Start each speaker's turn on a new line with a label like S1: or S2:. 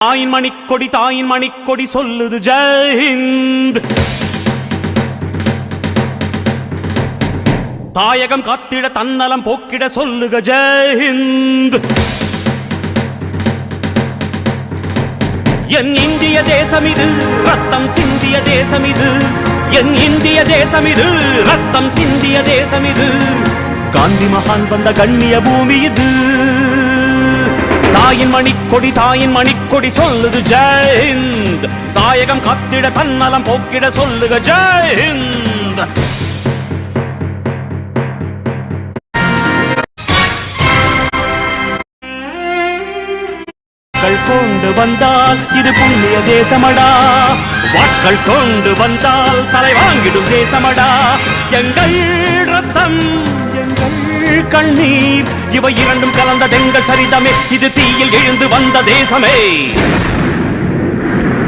S1: தாயின் மணிக்கொடி சொல்லுது ஜெய் ஹிந்த். தாயகம் காத்திட தன்னலம் போக்கிட சொல்லுக ஜெய் ஹிந்த். என் இந்திய தேசம் இது ரத்தம் சிந்திய தேசம் இது. என் இந்திய தேசம் இது ரத்தம் சிந்திய தேசம் இது. காந்தி மகான் வந்த கண்ணிய பூமி இது. தாயின் மணிக்கொடி சொல்லுது ஜெய் ஹிந்த். தாயகம் காத்திட தன்னலம் போக்கிட சொல்லுக ஜெய் ஹிந்த். கொண்டு வந்தால் இது புண்ணிய தேசமடா. வாட்கள் கொண்டு வந்தால் தலை வாங்கிடும் தேசமடா. எங்கள் ரத்தம் எங்கள் கண்ணீர் இவை இரண்டும் கலந்த தெங்கள் சரிதமே. இது தீயில் எழுந்து வந்த தேசமே.